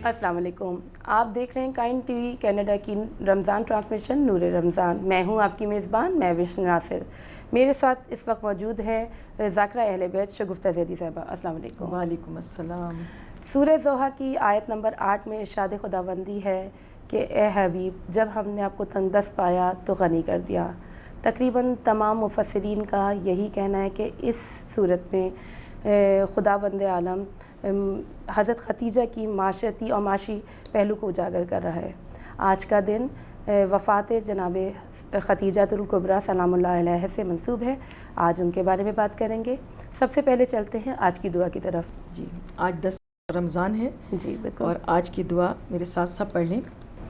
السلام علیکم، آپ دیکھ رہے ہیں کائنڈ ٹی وی کینیڈا کی رمضان ٹرانسمیشن نور رمضان۔ میں ہوں آپ کی میزبان وشنو ناصر۔ میرے ساتھ اس وقت موجود ہے ذاکرہ اہل بیت شگفتہ زیدی صاحبہ۔ السلام علیکم۔ وعلیکم السلام۔ سورہ ضحیٰ کی آیت نمبر 8 میں ارشاد خداوندی ہے کہ اے حبیب، جب ہم نے آپ کو تنگ دست پایا تو غنی کر دیا۔ تقریباً تمام مفسرین کا یہی کہنا ہے کہ اس صورت میں خداوند عالم حضرت خدیجہ کی معاشرتی اور معاشی پہلو کو اجاگر کر رہا ہے۔ آج کا دن وفات جناب خدیجہ الکبریٰ سلام اللہ علیہ سے منسوب ہے۔ آج ان کے بارے میں بات کریں گے۔ سب سے پہلے چلتے ہیں آج کی دعا کی طرف۔ جی، آج 10 رمضان ہے۔ جی بالکل۔ اور آج کی دعا میرے ساتھ سب پڑھ لیں۔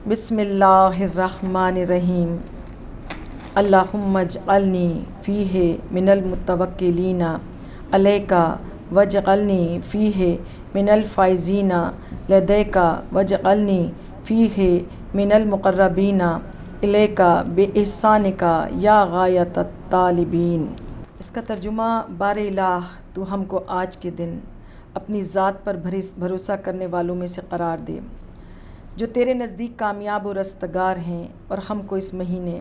بسم اللہ الرحمن الرحیم۔ اللہم اجعلنی فیہ من المتوکلین علیک واجعلنی فیہ من الفائزین لدیک واجعلنی فیہ من المقربین الیک باحسانک یا غایۃ الطالبین۔ اس کا ترجمہ: بار الہ تو ہم کو آج کے دن اپنی ذات پر بھروسہ کرنے والوں میں سے قرار دے جو تیرے نزدیک کامیاب و رستگار ہیں، اور ہم کو اس مہینے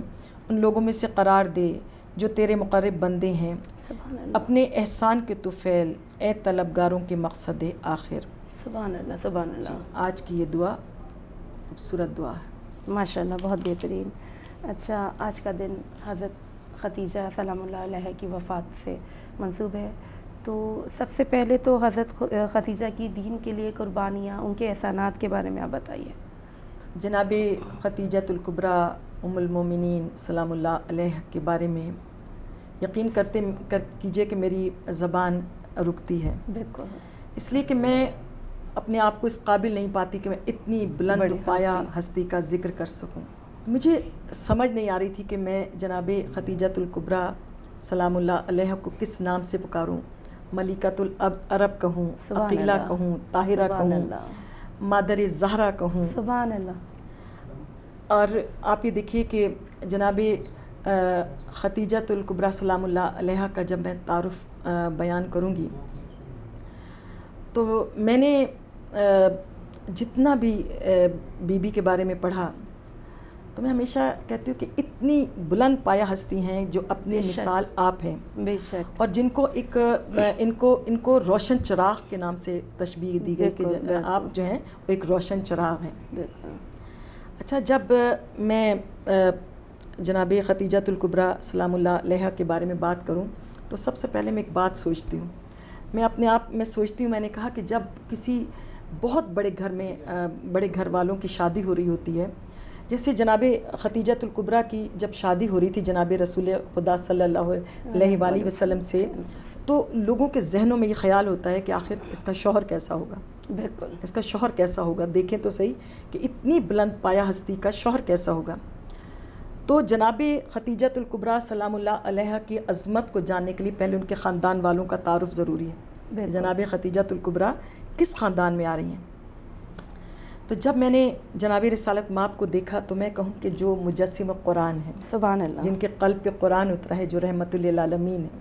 ان لوگوں میں سے قرار دے جو تیرے مقرب بندے ہیں۔ سبحان اللہ۔ اپنے احسان کے طفیل اے طلبگاروں کے مقصد آخر۔ سبحان اللہ، سبحان اللہ۔ آج کی یہ دعا خوبصورت دعا ہے، ماشاء اللہ، بہت بہترین۔ اچھا، آج کا دن حضرت خدیجہ سلام اللہ علیہ کی وفات سے منسوب ہے، تو سب سے پہلے تو حضرت خدیجہ کی دین کے لیے قربانیاں، ان کے احسانات کے بارے میں آپ بتائیے۔ جناب خدیجہ الکبریٰ ام المومنین سلام اللہ علیہ کے بارے میں یقین کیجئے کہ میری زبان رکتی ہے، بالکل، اس لیے کہ میں اپنے آپ کو اس قابل نہیں پاتی کہ میں اتنی بلند پایا ہستی کا ذکر کر سکوں۔ مجھے سمجھ نہیں آ رہی تھی کہ میں جناب خدیجہ الکبریٰ سلام اللہ علیہ کو کس نام سے پکاروں۔ ملکۃ العرب کہوں، عقیلہ کہوں، طاہرہ کہوں، مادر زہرا کہوں۔ سبحان اللہ۔ اور آپ یہ دیکھیے کہ جناب خدیجہ الکبریٰ سلام اللہ علیہ کا جب میں تعارف بیان کروں گی تو میں نے جتنا بھی بی بی کے بارے میں پڑھا تو میں ہمیشہ کہتی ہوں کہ اتنی بلند پایہ ہستی ہیں جو اپنی مثال آپ ہیں، بے شک، اور جن کو ان کو روشن چراغ کے نام سے تشبیہ دی گئی کہ آپ جو ہیں وہ ایک روشن چراغ ہیں۔ اچھا، جب میں جناب خدیجہ الکبریٰ سلام اللہ علیہ کے بارے میں بات کروں تو سب سے پہلے میں ایک بات سوچتی ہوں، میں اپنے آپ میں سوچتی ہوں، میں نے کہا کہ جب کسی بہت بڑے گھر میں بڑے گھر والوں کی شادی ہو رہی ہوتی ہے، جیسے جناب خدیجہ الکبریٰ کی جب شادی ہو رہی تھی جناب رسول خدا صلی اللہ علیہ وآلہ وسلم سے، تو لوگوں کے ذہنوں میں یہ خیال ہوتا ہے کہ آخر اس کا شوہر کیسا ہوگا، بالکل، اس کا شوہر کیسا ہوگا۔ دیکھیں تو صحیح کہ اتنی بلند پایہ ہستی کا شوہر کیسا ہوگا۔ تو جناب خدیجہ الکبریٰ سلام اللہ علیہ کی عظمت کو جاننے کے لیے پہلے ان کے خاندان والوں کا تعارف ضروری ہے۔ جناب خدیجہ الکبریٰ کس خاندان میں آ رہی ہیں؟ تو جب میں نے جناب رسالت مآب کو دیکھا تو میں کہوں کہ جو مجسم قرآن ہیں، سبحان اللہ، جن کے قلب پہ قرآن اترا ہے، جو رحمت للعالمین ہے،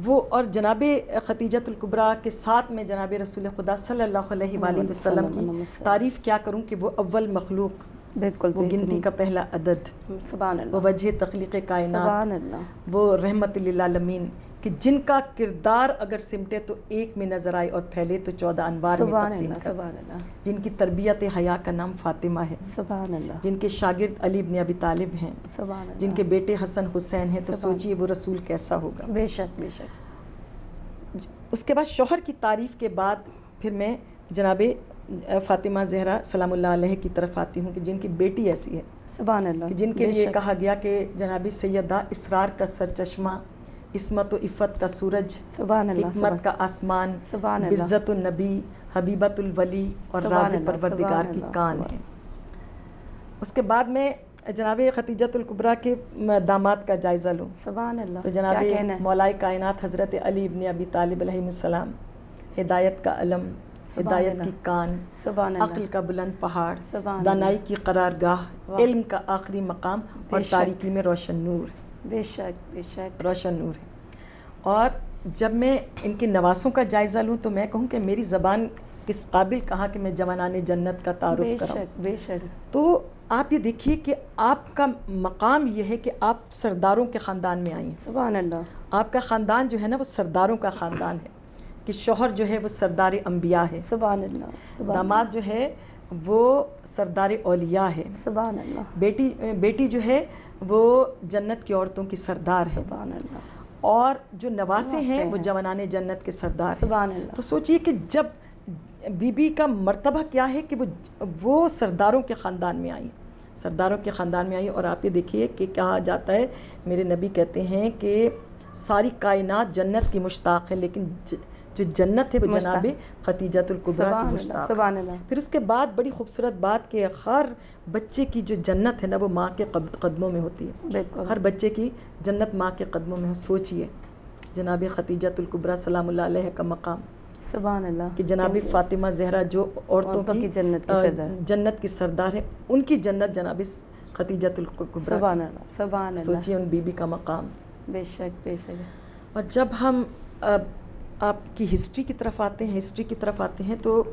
وہ اور جناب خدیجہ الکبریٰ کے ساتھ میں جناب رسول خدا صلی اللہ علیہ وآلہ وسلم کی تعریف کیا کروں کہ وہ اول مخلوق، بالکل، وہ گنتی کا پہلا عدد، سبحان اللہ، وہ وجہ تخلیق کائنات، سبحان اللہ، وہ رحمت للعالمین، کہ جن کا کردار اگر سمٹے تو ایک میں نظر آئے اور پھیلے تو 14 انوار میں تقسیم کر، سبحان اللہ، جن کی تربیت حیا کا نام فاطمہ ہے، سبحان اللہ، جن کے شاگرد علی بن ابی طالب ہیں، سبحان اللہ، جن کے بیٹے حسن حسین ہیں، تو سوچئے وہ رسول کیسا ہوگا۔ بے شک، بے شک۔ اس کے بعد شوہر کی تعریف کے بعد پھر میں جناب فاطمہ زہرا سلام اللہ علیہ کی طرف آتی ہوں کہ جن کی بیٹی ایسی ہے، سبحان اللہ، جن کے لیے کہا گیا کہ جناب سیدہ اسرار کا سرچشمہ، عصمت و عفت کا سورج، سبحان اللہ، حکمت کا آسمان، سبحان اللہ، عزت النبی، حبیبت الولی اور راز پروردگار کی کان ہے۔ اس کے بعد میں جناب ختیجۃ الکبریٰ کے داماد کا جائزہ لوں سبحان اللہ، تو کیا جناب کہنا ہے؟ مولائے کائنات حضرت علی ابن ابی طالب علیہ السلام، ہدایت کا علم، ہدایت اللہ، کی کان، سبحان اللہ، عقل کا بلند پہاڑ، سبحان دانائی کی قرارگاہ، واہ، علم کا آخری مقام اور بے شک، تاریکی میں روشن نور، بے شک بے شک، روشن نور ہے۔ اور جب میں ان کے نواسوں کا جائزہ لوں تو میں کہوں کہ میری زبان کس قابل کہا کہ میں جوانان جنت کا بے تعارف کراؤں۔ شک بے شک، تو آپ یہ دیکھیے کہ آپ کا مقام یہ ہے کہ آپ سرداروں کے خاندان میں آئی ہیں۔ سبحان اللہ، آپ کا خاندان جو ہے نا وہ سرداروں کا خاندان ہے، کہ شوہر جو ہے وہ سردار انبیاء ہے، سبحان اللہ، سبحان داماد جو ہے وہ سردار اولیاء ہے، سبحان اللہ، بیٹی جو ہے وہ جنت کی عورتوں کی سردار ہے، سبحان اللہ، اور جو نواسے ہیں وہ ہیں، جوانان جنت کے سردار ہیں۔ سبحان اللہ، تو سوچئے کہ جب بی بی کا مرتبہ کیا ہے کہ وہ سرداروں کے خاندان میں آئی، سرداروں کے خاندان میں آئی۔ اور آپ یہ دیکھیے کہ کہا جاتا ہے، میرے نبی کہتے ہیں کہ ساری کائنات جنت کی مشتاق ہے، لیکن جو جنت ہے وہ جناب ختیجۃ الکبریٰ کی مشتاق ہے۔ سبحان اللہ، پھر اس کے بعد بڑی خوبصورت بات کہ ہر بچے کی جو جنت ہے نا وہ ماں کے قدموں میں ہوتی ہے، بالکل، ہر بچے کی جنت ماں کے قدموں میں ہو۔ سوچئے جناب ختیجۃ الکبریٰ سلام اللہ علیہ کا مقام، سبحان اللہ، کہ جناب فاطمہ زہرا جو عورتوں کی جنت کی سردار ہے، ان کی جنت جناب ختیجۃ الکبریٰ، سبحان اللہ، سبحان اللہ، سوچئے ان بی بی کا مقام۔ بے شک بے شک، اور جب ہم آپ کی ہسٹری کی طرف آتے ہیں تو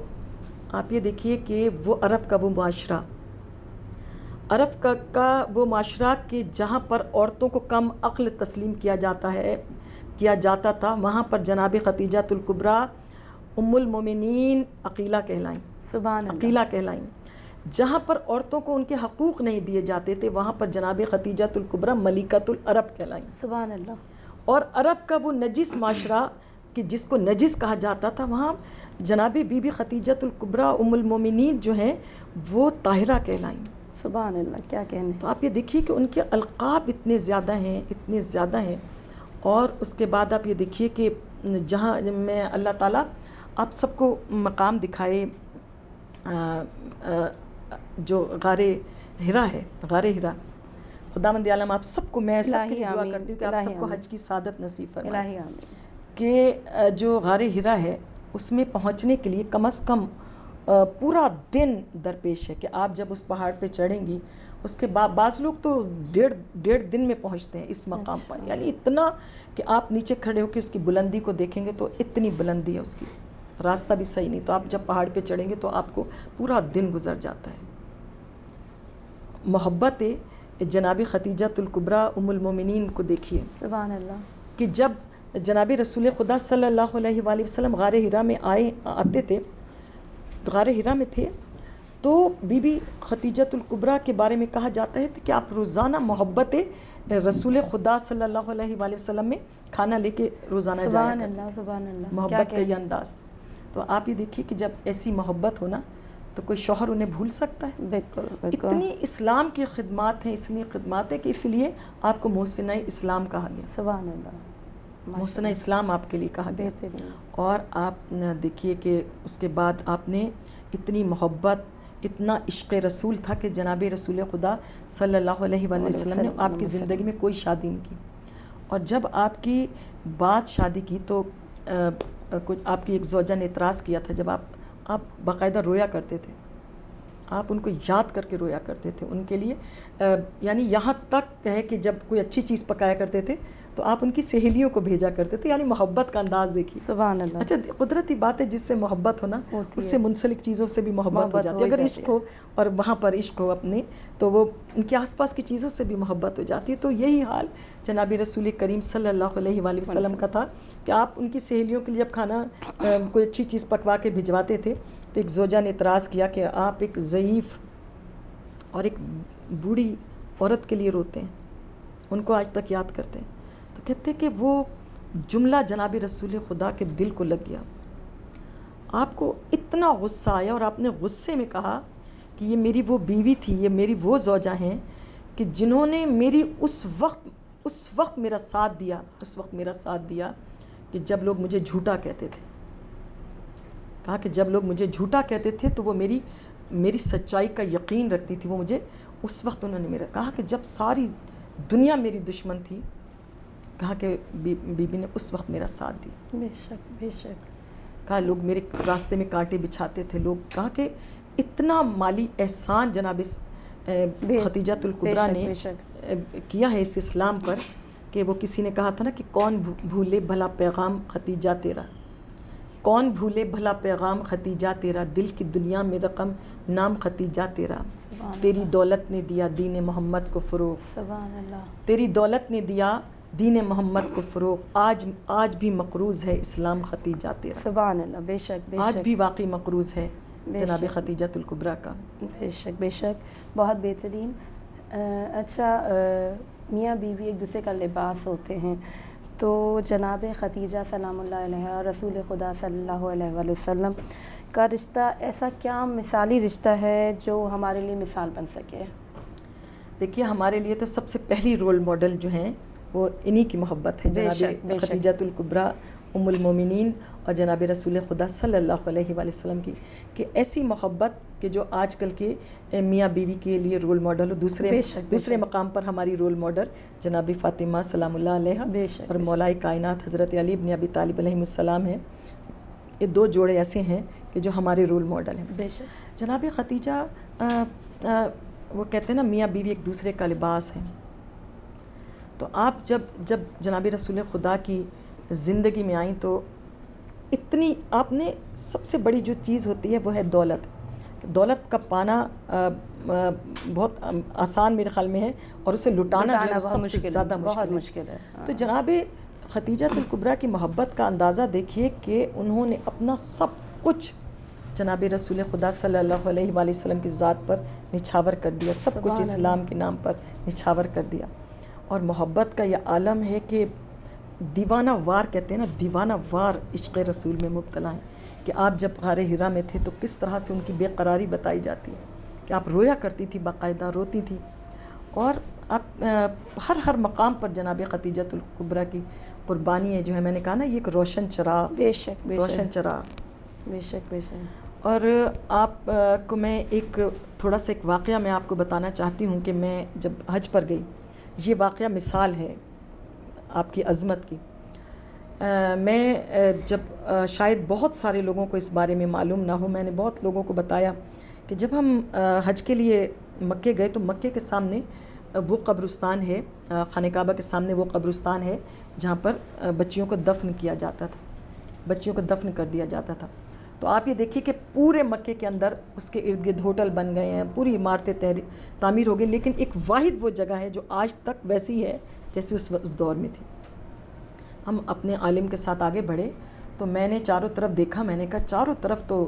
آپ یہ دیکھیے کہ وہ عرب کا وہ معاشرہ، عرب کا وہ معاشرہ کہ جہاں پر عورتوں کو کم عقل تسلیم کیا جاتا تھا، وہاں پر جناب ختیجۃ الکبریٰ ام المومنین عقیلہ کہلائیں، سبحان اللہ، عقیلہ کہلائیں۔ جہاں پر عورتوں کو ان کے حقوق نہیں دیے جاتے تھے وہاں پر جناب ختیجۃ الکبریٰ ملکۃ العرب کہلائیں۔ سبحان اللہ، اور عرب کا وہ نجس معاشرہ کہ جس کو نجس کہا جاتا تھا، وہاں جناب بی بی ختیجۃ الکبریٰ ام المومنین جو ہیں وہ طاہرہ کہلائیں۔ سبحان اللہ، کیا کہنے، تو آپ یہ دیکھیے کہ ان کے القاب اتنے زیادہ ہیں، اور اس کے بعد آپ یہ دیکھیے کہ جہاں میں اللہ تعالیٰ آپ سب کو مقام دکھائے، جو غار ہرا ہے، غار ہرا، خداوند عالم آپ سب کو، میں سب کے لیے دعا کرتی ہوں کہ آپ سب کو حج کی سعادت نصیب فرمائے، الہی آمین، کہ جو غار ہرا ہے اس میں پہنچنے کے لیے کم از کم پورا دن درپیش ہے، کہ آپ جب اس پہاڑ پہ چڑھیں گی، اس کے بعض لوگ تو ڈیڑھ دن میں پہنچتے ہیں اس مقام پر، یعنی اتنا کہ آپ نیچے کھڑے ہو کے اس کی بلندی کو دیکھیں گے تو اتنی بلندی ہے اس کی، راستہ بھی صحیح نہیں، تو آپ جب پہاڑ پہ چڑھیں گے تو آپ کو پورا دن گزر جاتا ہے۔ محبت جناب ختیجۃ الکبریٰ ام المومنین کو دیکھیے، سبحان اللہ، کہ جب جناب رسول خدا صلی اللہ علیہ وآلہ وسلم غار ہرا میں آتے تھے، غار ہرا میں تھے، تو بی بی ختیجۃ الکبریٰ کے بارے میں کہا جاتا ہے کہ آپ روزانہ محبت رسول خدا صلی اللہ علیہ وآلہ وسلم میں کھانا لے کے روزانہ جایا سبحان کرتے، اللہ، سبحان اللہ، محبت کا یہ انداز۔ تو آپ یہ دیکھیے کہ جب ایسی محبت ہونا تو کوئی شوہر انہیں بھول سکتا ہے؟ بالکل بالکل، اتنی اسلام کی خدمات ہیں، اس لیے خدمات ہے کہ اس لیے آپ کو محسنہ اسلام کہا گیا، سبحان اللہ، محسنہ اسلام آپ کے لیے کہا گیا۔ بہترین، اور آپ دیکھیے کہ اس کے بعد آپ نے اتنی محبت، اتنا عشق رسول تھا کہ جناب رسول خدا صلی اللہ علیہ وآلہ وسلم نے آپ کی زندگی میں کوئی شادی نہیں کی، اور جب آپ کی بات شادی کی تو کچھ آپ کی ایک زوجہ نے اعتراض کیا تھا، جب آپ باقاعدہ رویا کرتے تھے، آپ ان کو یاد کر کے رویا کرتے تھے ان کے لیے، یعنی یہاں تک ہے کہ جب کوئی اچھی چیز پکایا کرتے تھے تو آپ ان کی سہیلیوں کو بھیجا کرتے تھے، یعنی محبت کا انداز دیکھیے۔ سبحان اللہ، اچھا قدرتی بات ہے، جس سے محبت ہونا اس سے منسلک چیزوں سے بھی محبت ہو جاتی ہے، اگر عشق ہو اور وہاں پر عشق ہو اپنے تو وہ ان کے آس پاس کی چیزوں سے بھی محبت ہو جاتی ہے۔ تو یہی حال جناب رسول کریم صلی اللہ علیہ وآلہ وسلم کا تھا کہ آپ ان کی سہیلیوں کے لیے جب کھانا کوئی اچھی چیز پکوا کے بھجواتے تھے تو ایک زوجہ نے اعتراض کیا کہ آپ ایک ضعیف اور ایک بوڑھی عورت کے لیے روتے ہیں، ان کو آج تک یاد کرتے ہیں۔ تو کہتے کہ وہ جملہ جناب رسول خدا کے دل کو لگ گیا، آپ کو اتنا غصہ آیا اور آپ نے غصے میں کہا کہ یہ میری وہ بیوی تھی، یہ میری وہ زوجہ ہیں کہ جنہوں نے میری اس وقت میرا ساتھ دیا کہ جب لوگ مجھے جھوٹا کہتے تھے، کہا کہ جب لوگ مجھے جھوٹا کہتے تھے تو وہ میری سچائی کا یقین رکھتی تھی، وہ مجھے اس وقت انہوں نے میرا کہا کہ جب ساری دنیا میری دشمن تھی، کہا کہ بی بی نے اس وقت میرا ساتھ دیا. بے شک بے شک. کہا لوگ میرے راستے میں کانٹے بچھاتے تھے لوگ. کہا کہ اتنا مالی احسان جناب خدیجۃ الکبریٰ نے کیا ہے اس اسلام پر کہ وہ کسی نے کہا تھا نا کہ کون بھولے بھلا پیغام خدیجہ تیرا، کون بھولے بھلا پیغام خدیجہ تیرا، دل کی دنیا میں رقم نام خدیجہ تیرا، تیری دولت نے دیا دین محمد کو فروغ، سبحان اللہ، تیری دولت نے دیا دین محمد کو فروغ، آج بھی مقروض ہے اسلام خدیجہ تیرا. سبحان اللہ. بے شک بے شک. آج بھی واقعی مقروض ہے جناب خدیجۃ الکبریٰ کا. بے شک بے شک. بہت بہترین. اچھا، میاں بیوی ایک دوسرے کا لباس ہوتے ہیں، تو جناب خدیجہ سلام اللہ علیہ اور رسول خدا صلی اللہ علیہ وآلہ وسلم کا رشتہ ایسا کیا مثالی رشتہ ہے جو ہمارے لیے مثال بن سکے؟ دیکھیے ہمارے لیے تو سب سے پہلی رول ماڈل جو ہیں وہ انہی کی محبت ہے، جناب خدیجۃ الکبریٰ ام المومنین اور جناب رسول خدا صلی اللہ علیہ وآلہ وسلم کی، کہ ایسی محبت کہ جو آج کل کے میاں بیوی کے لیے رول ماڈل ہو. دوسرے مقام پر ہماری رول ماڈل جناب فاطمہ سلام اللہ علیہ اور مولا کائنات حضرت علی بن ابی طالب علیہ السلام ہیں. یہ دو جوڑے ایسے ہیں کہ جو ہمارے رول ماڈل ہیں. جناب خدیجہ وہ کہتے ہیں نا میاں بیوی ایک دوسرے کا لباس ہیں. تو آپ جب جناب رسول خدا کی زندگی میں آئیں تو اتنی آپ نے سب سے بڑی جو چیز ہوتی ہے وہ ہے دولت. دولت کا پانا بہت آسان میرے خیال میں ہے، اور اسے لٹانا جو ہے سب سے زیادہ مشکل ہے. تو جناب خدیجۃ الکبریٰ کی محبت کا اندازہ دیکھیے کہ انہوں نے اپنا سب کچھ جناب رسول خدا صلی اللہ علیہ وآلہ وسلم کی ذات پر نچھاور کر دیا، سب کچھ اسلام کے نام پر نچھاور کر دیا. اور محبت کا یہ عالم ہے کہ دیوانہ وار کہتے ہیں نا، دیوانہ وار عشق رسول میں مبتلا ہیں. کہ آپ جب غار حرا میں تھے تو کس طرح سے ان کی بے قراری بتائی جاتی ہے کہ آپ رویا کرتی تھی، باقاعدہ روتی تھی. اور آپ ہر مقام پر جناب خدیجۃ الکبریٰ کی قربانی ہے جو ہے، میں نے کہا نا یہ ایک روشن چراغ، روشن چراغ. بے شک بے شک. اور آپ کو میں ایک تھوڑا سا ایک واقعہ میں آپ کو بتانا چاہتی ہوں کہ میں جب حج پر گئی، یہ واقعہ مثال ہے آپ کی عظمت کی. میں جب شاید بہت سارے لوگوں کو اس بارے میں معلوم نہ ہو، میں نے بہت لوگوں کو بتایا کہ جب ہم حج کے لیے مکے گئے تو مکے کے سامنے وہ قبرستان ہے، خانہ کعبہ کے سامنے وہ قبرستان ہے جہاں پر بچیوں کو دفن کیا جاتا تھا، بچیوں کو دفن کر دیا جاتا تھا. تو آپ یہ دیکھیے کہ پورے مکے کے اندر اس کے ارد گرد ہوٹل بن گئے ہیں، پوری عمارتیں تعمیر ہو گئی، لیکن ایک واحد وہ جگہ ہے جو آج تک ویسی ہے جیسے اس دور میں تھی. ہم اپنے عالم کے ساتھ آگے بڑھے تو میں نے چاروں طرف دیکھا، میں نے کہا چاروں طرف تو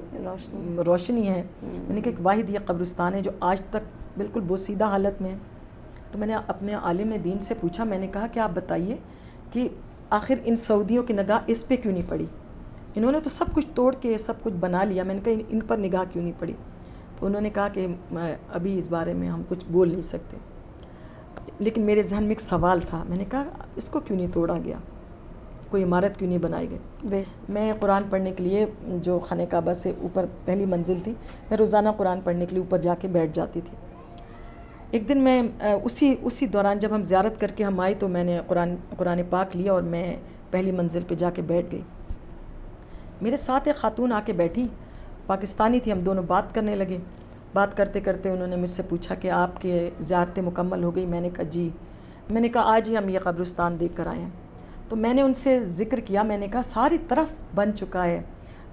روشنی ہے. میں نے کہا ایک واحد یہ قبرستان ہے جو آج تک بالکل بوسیدہ حالت میں ہے. تو میں نے اپنے عالم دین سے پوچھا، میں نے کہا کہ آپ بتائیے کہ آخر ان سعودیوں کی نگاہ اس پہ کیوں نہیں پڑی؟ انہوں نے تو سب کچھ توڑ کے سب کچھ بنا لیا. میں نے کہا ان پر نگاہ کیوں نہیں پڑی؟ تو انہوں نے کہا کہ ابھی اس بارے میں ہم کچھ بول نہیں سکتے. لیکن میرے ذہن میں ایک سوال تھا، میں نے کہا اس کو کیوں نہیں توڑا گیا، کوئی عمارت کیوں نہیں بنائی گئی؟ میں قرآن پڑھنے کے لیے جو خانہ کعبہ سے اوپر پہلی منزل تھی، میں روزانہ قرآن پڑھنے کے لیے اوپر جا کے بیٹھ جاتی تھی. ایک دن میں اسی دوران جب ہم زیارت کر کے ہم آئے تو میں نے قرآن پاک لیا اور میں پہلی منزل پہ جا کے بیٹھ گئی. میرے ساتھ ایک خاتون آ کے بیٹھی، پاکستانی تھی. ہم دونوں بات کرنے لگے. بات کرتے کرتے انہوں نے مجھ سے پوچھا کہ آپ کے زیارتیں مکمل ہو گئی؟ میں نے کہا جی. میں نے کہا آج ہی ہم یہ قبرستان دیکھ کر آئے ہیں. تو میں نے ان سے ذکر کیا، میں نے کہا ساری طرف بن چکا ہے،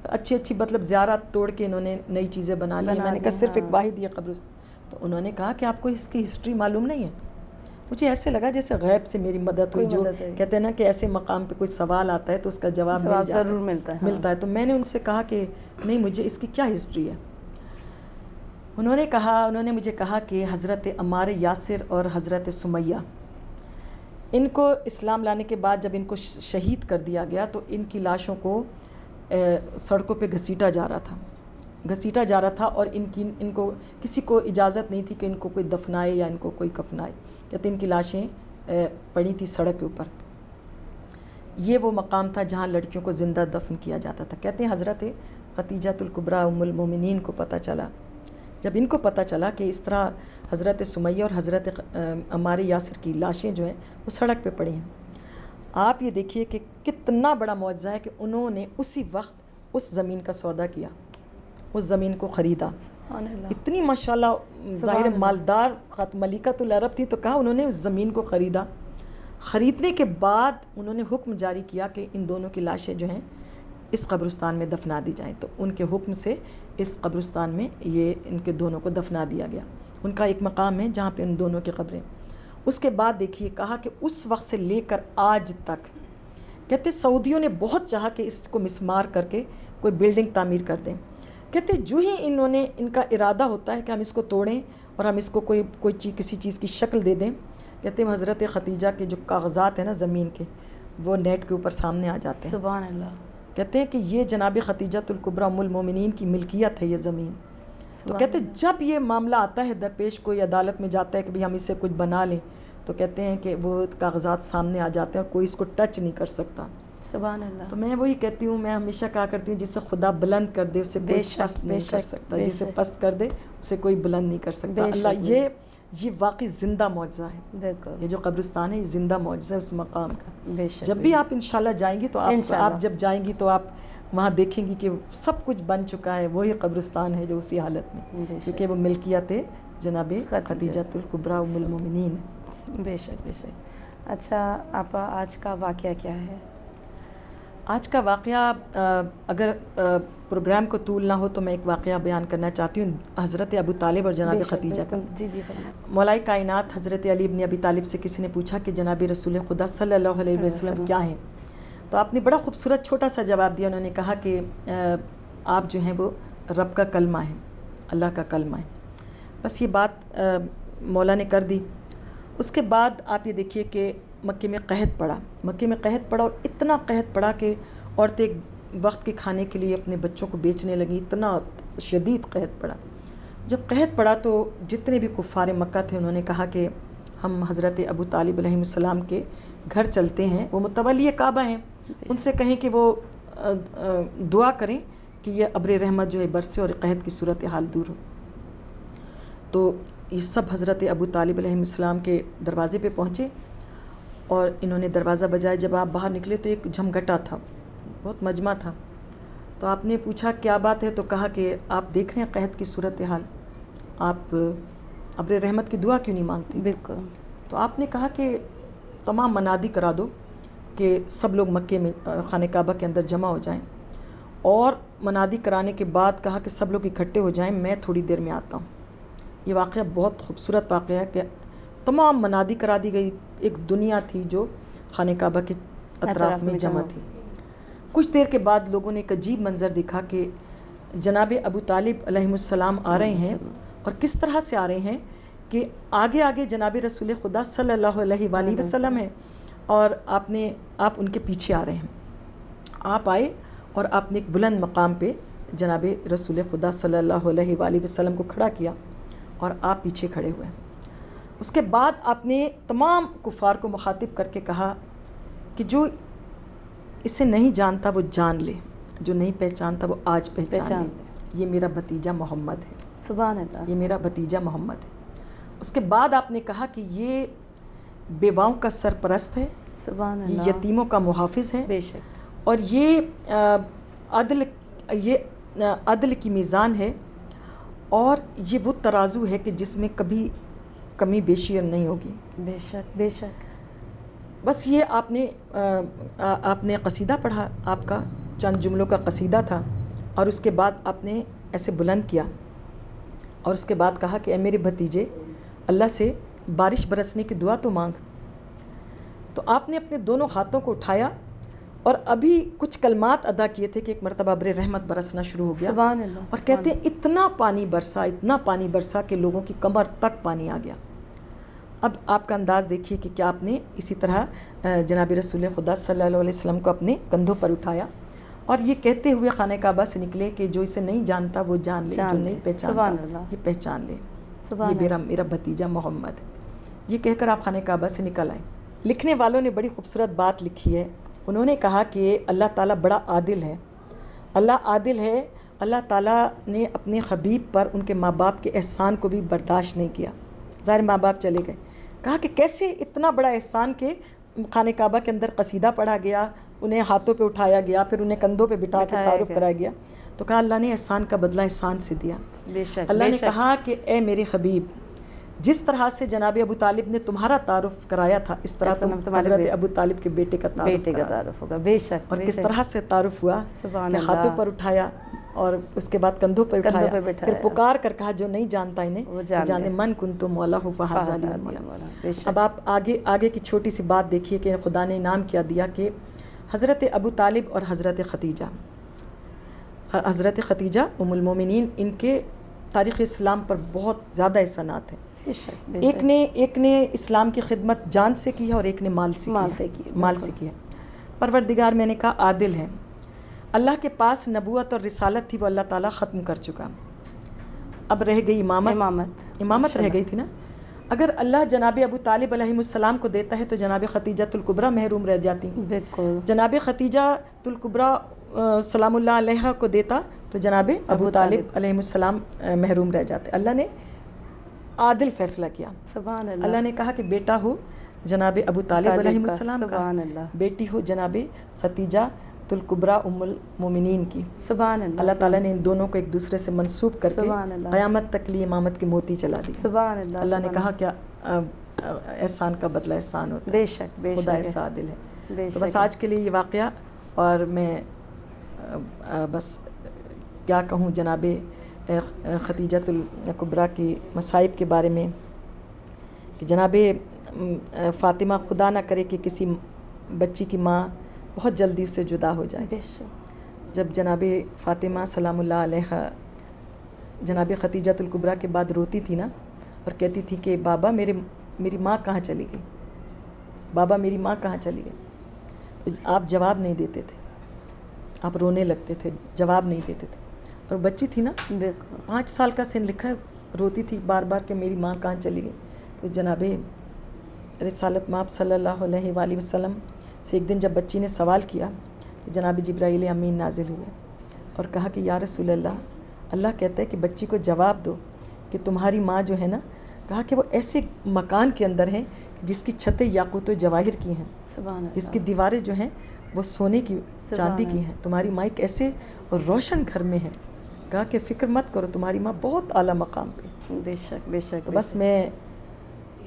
اچھی مطلب زیارت توڑ کے انہوں نے نئی چیزیں بنا لی. میں نے کہا صرف ایک واحد یہ قبرستان. تو انہوں نے کہا کہ آپ کو اس کی ہسٹری معلوم نہیں ہے؟ مجھے ایسے لگا جیسے غیب سے میری مدد ہوئی. جو کہتے ہیں نا کہ ایسے مقام پہ کوئی سوال آتا ہے تو اس کا جواب ضرور ملتا ہے. تو میں نے ان سے کہا کہ نہیں، مجھے اس کی کیا ہسٹری ہے؟ انہوں نے مجھے کہا کہ حضرت عمار یاسر اور حضرت سمیہ، ان کو اسلام لانے کے بعد جب ان کو شہید کر دیا گیا تو ان کی لاشوں کو سڑکوں پہ گھسیٹا جا رہا تھا اور ان کو کسی کو اجازت نہیں تھی کہ ان کو کوئی دفنائے یا ان کو کوئی کفنائے. کہتے ان کی لاشیں پڑی تھی سڑک کے اوپر. یہ وہ مقام تھا جہاں لڑکیوں کو زندہ دفن کیا جاتا تھا. کہتے ہیں حضرت خدیجۃ الکبریٰ ام المومنین کو پتہ چلا جب ان کو پتہ چلا کہ اس طرح حضرت سمیہ اور حضرت عمار یاسر کی لاشیں جو ہیں وہ سڑک پہ پڑی ہیں، آپ یہ دیکھیے کہ کتنا بڑا معجزہ ہے کہ انہوں نے اسی وقت اس زمین کا سودا کیا، اس زمین کو خریدا. اتنی ماشاءاللہ ظاہر مالدار ملکۃ العرب تھی، تو کہا انہوں نے اس زمین کو خریدا. خریدنے کے بعد انہوں نے حکم جاری کیا کہ ان دونوں کی لاشیں جو ہیں اس قبرستان میں دفنا دی جائیں. تو ان کے حکم سے اس قبرستان میں یہ ان کے دونوں کو دفنا دیا گیا. ان کا ایک مقام ہے جہاں پہ ان دونوں کی قبریں. اس کے بعد دیکھیے کہا کہ اس وقت سے لے کر آج تک کہتے سعودیوں نے بہت چاہا کہ اس کو مسمار کر کے کوئی بلڈنگ تعمیر کر دیں. کہتے جو ہی انہوں نے ان کا ارادہ ہوتا ہے کہ ہم اس کو توڑیں اور ہم اس کو کوئی کسی چیز کی شکل دے دیں، کہتے ہیں حضرت ختیجہ کے جو کاغذات ہیں نا زمین کے، وہ نیٹ کے اوپر سامنے آ جاتے ہیں. سبحان اللہ. کہتے ہیں کہ یہ جناب خدیجۃ الکبریٰ ام المومنین کی ملکیت ہے یہ زمین. تو کہتے ہیں جب یہ معاملہ آتا ہے درپیش، کوئی عدالت میں جاتا ہے کہ بھئی ہم اس سے کچھ بنا لیں، تو کہتے ہیں کہ وہ کاغذات سامنے آ جاتے ہیں اور کوئی اس کو ٹچ نہیں کر سکتا. سبحان اللہ. تو میں وہی کہتی ہوں، میں ہمیشہ کہا کرتی ہوں جسے خدا بلند کر دے اسے کوئی پست نہیں کر سکتا، جسے پست کر دے اسے کوئی بلند نہیں کر سکتا. اللہ یہ واقعی زندہ معجزہ ہے. یہ جو قبرستان ہے یہ زندہ معجزہ ہے اس مقام کا. جب بھی آپ انشاءاللہ جائیں گی تو آپ جب جائیں گی تو آپ وہاں دیکھیں گی کہ سب کچھ بن چکا ہے، وہی قبرستان ہے جو اسی حالت میں، کیونکہ وہ ملکیت ہے جناب خدیجۃ الکبریٰ ام المومنین. بے شک بے شک. اچھا آپا، آج کا واقعہ کیا ہے؟ آج کا واقعہ اگر پروگرام کو طول نہ ہو تو میں ایک واقعہ بیان کرنا چاہتی ہوں حضرت ابو طالب اور جناب خدیجہ کا. مولا کائنات حضرت علی بن ابی طالب سے کسی نے پوچھا کہ جناب رسول خدا صلی اللہ علیہ وسلم کیا ہیں؟ تو آپ نے بڑا خوبصورت چھوٹا سا جواب دیا. انہوں نے کہا کہ آپ جو ہیں وہ رب کا کلمہ ہیں، اللہ کا کلمہ ہے. بس یہ بات مولا نے کر دی. اس کے بعد آپ یہ دیکھیے کہ مکے میں قحط پڑا اور اتنا قحط پڑا کہ عورتیں وقت کے کھانے کے لیے اپنے بچوں کو بیچنے لگیں. اتنا شدید قحط پڑا. جب قحط پڑا تو جتنے بھی کفار مکہ تھے انہوں نے کہا کہ ہم حضرت ابو طالب علیہ السلام کے گھر چلتے ہیں، وہ متولی کعبہ ہیں، ان سے کہیں کہ وہ دعا کریں کہ یہ ابر رحمت جو ہے برسے اور قحط کی صورتحال دور ہو. تو یہ سب حضرت ابو طالب علیہ السلام کے دروازے پہ پہنچے اور انہوں نے دروازہ بجایا. جب آپ باہر نکلے تو ایک جھمگٹا تھا، بہت مجمع تھا. تو آپ نے پوچھا کیا بات ہے؟ تو کہا کہ آپ دیکھ رہے ہیں قحط کی صورتحال، آپ ابر رحمت کی دعا کیوں نہیں مانگتے؟ بالکل. تو آپ نے کہا کہ تمام منادی کرا دو کہ سب لوگ مکے میں خانہ کعبہ کے اندر جمع ہو جائیں، اور منادی کرانے کے بعد کہا کہ سب لوگ اکٹھے ہو جائیں، میں تھوڑی دیر میں آتا ہوں. یہ واقعہ بہت خوبصورت واقعہ ہے کہ تمام منادی کرا دی گئی. ایک دنیا تھی جو خانہ کعبہ کے اطراف میں جمع تھی. کچھ دیر کے بعد لوگوں نے ایک عجیب منظر دیکھا کہ جناب ابو طالب علیہ السلام آ رہے ہیں، اور کس طرح سے آ رہے ہیں کہ آگے آگے جناب رسول خدا صلی اللہ علیہ وآلہ وسلم ہے، اور آپ ان کے پیچھے آ رہے ہیں. آپ آئے اور آپ نے ایک بلند مقام پہ جناب رسول خدا صلی اللہ علیہ وآلہ وسلم کو کھڑا کیا اور آپ پیچھے کھڑے ہوئے. اس کے بعد آپ نے تمام کفار کو مخاطب کر کے کہا کہ جو اسے نہیں جانتا وہ جان لے، جو نہیں پہچانتا وہ آج پہچان لے. یہ میرا بھتیجا محمد ہے. سبحان اللہ. یہ میرا بھتیجا محمد ہے. اس کے بعد آپ نے کہا کہ یہ بیواؤں کا سرپرست ہے، سبحان اللہ. یہ یتیموں کا محافظ ہے، بے شک. اور یہ عدل کی میزان ہے، اور یہ وہ ترازو ہے کہ جس میں کبھی کمی بیشی نہیں ہوگی. بے شک بے شک. بس یہ آپ نے قصیدہ پڑھا، آپ کا چند جملوں کا قصیدہ تھا، اور اس کے بعد آپ نے ایسے بلند کیا اور اس کے بعد کہا کہ اے میرے بھتیجے، اللہ سے بارش برسنے کی دعا تو مانگ. تو آپ نے اپنے دونوں ہاتھوں کو اٹھایا اور ابھی کچھ کلمات ادا کیے تھے کہ ایک مرتبہ ابر رحمت برسنا شروع ہو گیا. سبحان اللہ. اور کہتے ہیں اتنا پانی برسا کہ لوگوں کی کمر تک پانی آ گیا. اب آپ کا انداز دیکھیے کہ کیا آپ نے اسی طرح جناب رسول خدا صلی اللہ علیہ وسلم کو اپنے کندھوں پر اٹھایا اور یہ کہتے ہوئے خانہ کعبہ سے نکلے کہ جو اسے نہیں جانتا وہ جان لے، جو نہیں پہچانتا یہ پہچان لے. یہ میرا بھتیجا محمد. یہ کہہ کر آپ خانہ کعبہ سے نکل آئے. لکھنے والوں نے بڑی خوبصورت بات لکھی ہے. انہوں نے کہا کہ اللہ تعالیٰ بڑا عادل ہے. اللہ عادل ہے اللہ تعالیٰ نے اپنے حبیب پر ان کے ماں باپ کے احسان کو بھی برداشت نہیں کیا. ظاہر ماں باپ چلے گئے. کہا کہ کیسے اتنا بڑا احسان کہ خانہ کعبہ کے اندر قصیدہ پڑھا گیا, انہیں ہاتھوں پہ اٹھایا گیا, پھر انہیں کندھوں پہ بٹھا کے تعارف کرایا گیا. تو کہا اللہ نے احسان کا بدلہ احسان سے دیا. اللہ نے کہا کہ اے میرے حبیب, جس طرح سے جناب ابو طالب نے تمہارا تعارف کرایا تھا اس طرح تم حضرت ابو طالب کے بیٹے کا تعارف ہوگا. بے شک. اور کس طرح سے تعارف ہوا کہ ہاتھوں پر اٹھایا اور اس کے بعد کندھوں پر اٹھایا, پھر پکار کر کہا جو نہیں جانتا انہیں جانے من کنتم مولاہ فہذا علی المولا. اب آپ آگے کی چھوٹی سی بات دیکھیے کہ خدا نے انعام کیا دیا کہ حضرت ابو طالب اور حضرت خدیجہ ام المومنین, ان کے تاریخ اسلام پر بہت زیادہ احسانات ہیں. ایک نے اسلام کی خدمت جان سے کی ہے اور ایک نے مال سے کی ہے. پروردگار میں نے کہا عادل ہے. اللہ کے پاس نبوت اور رسالت تھی, وہ اللہ تعالیٰ ختم کر چکا. اب رہ گئی امامت رہ گئی تھی نا. اگر اللہ جناب ابو طالب علیہ السلام کو دیتا ہے تو جناب خدیجۃ الکبریٰ محروم رہ جاتی. بالکل. جناب خدیجۃ الکبریٰ سلام اللہ علیہ کو دیتا تو جناب ابو طالب علیہ السلام محروم رہ جاتے. اللہ نے عادل فیصلہ کیا. سبحان اللہ. اللہ نے کہا کہ بیٹا ہو جناب ابو طالب علیہ السلام کا, بیٹی ہو جناب خدیجہ الکبریٰ ام المومنین کی. سبحان اللہ. اللہ تعالیٰ نے ان دونوں کو ایک دوسرے سے منسوب کر کے قیامت تک لیے امامت کی موتی چلا دی. سبحان اللہ. اللہ نے کہا کیا احسان کا بدلہ احسان ہوتا ہے. بے شک. خدا ایسا عادل ہے. تو بس آج کے لیے یہ واقعہ, اور میں بس کیا کہوں جناب خدیجۃ الکبریٰ کی مصائب کے بارے میں کہ جناب فاطمہ خدا نہ کرے کہ کسی بچی کی ماں بہت جلدی اس سے جدا ہو جائے. جب جناب فاطمہ سلام اللہ علیہ جناب خدیجۃ الکبریٰ کے بعد روتی تھی نا اور کہتی تھی کہ بابا میری ماں کہاں چلی گئی, بابا میری ماں کہاں چلی گئی, تو آپ جواب نہیں دیتے تھے, آپ رونے لگتے تھے, جواب نہیں دیتے تھے. اور بچی تھی نا, 5 سال کا سن لکھا ہے, روتی تھی بار بار کہ میری ماں کہاں چلی گئی. تو جناب رسالت مآب صلی اللہ علیہ وآلہ وسلم سے ایک دن جب بچی نے سوال کیا تو جناب جبرائیل امین نازل ہوئے اور کہا کہ یا رسول اللہ, اللہ کہتا ہے کہ بچی کو جواب دو کہ تمہاری ماں جو ہے نا, کہا کہ وہ ایسے مکان کے اندر ہے جس کی چھتیں یاقوت و جواہر کی ہیں, جس کی دیواریں جو ہیں وہ سونے کی چاندی کی ہیں. تمہاری ماں ایک ایسے روشن گھر میں ہے. کہا کہ فکر مت کرو, تمہاری ماں بہت اعلیٰ مقام پہ. بے شک. بے شک. تو بس میں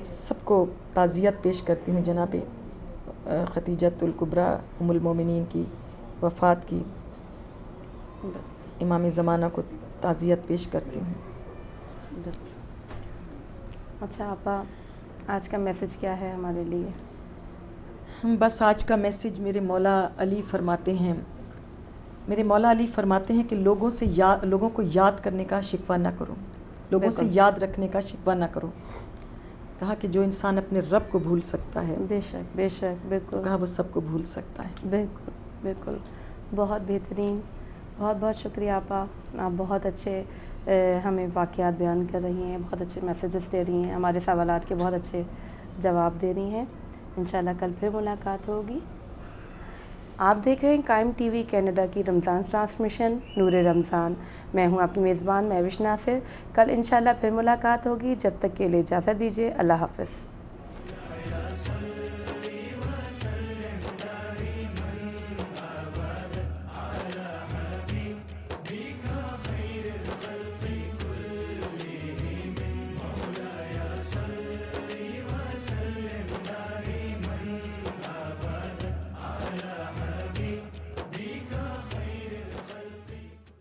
سب کو تعزیت پیش کرتی ہوں جناب خدیجۃ الکبریٰ ام المومنین کی وفات کی. امام زمانہ کو تعزیت پیش کرتی ہوں. اچھا آپا, آج کا میسج کیا ہے ہمارے لیے؟ بس آج کا میسج میرے مولا علی فرماتے ہیں, کہ لوگوں کو یاد کرنے کا شکوہ نہ کرو, لوگوں سے یاد رکھنے کا شکوہ نہ کرو. کہا کہ جو انسان اپنے رب کو بھول سکتا ہے, بے شک. بے شک. بالکل. کہا وہ سب کو بھول سکتا ہے. بالکل. بالکل. بہت بہترین, بہت بہت شکریہ آپا. آپ بہت اچھے ہمیں واقعات بیان کر رہی ہیں, بہت اچھے میسیجز دے رہی ہیں, ہمارے سوالات کے بہت اچھے جواب دے رہی ہیں. انشاءاللہ کل پھر ملاقات ہوگی. آپ دیکھ رہے ہیں قائم ٹی وی کینیڈا کی رمضان ٹرانسمیشن نور رمضان. میں ہوں آپ کی میزبان مہوش ناصر. کل انشاءاللہ پھر ملاقات ہوگی. جب تک کے لیے اجازت دیجیے. اللہ حافظ.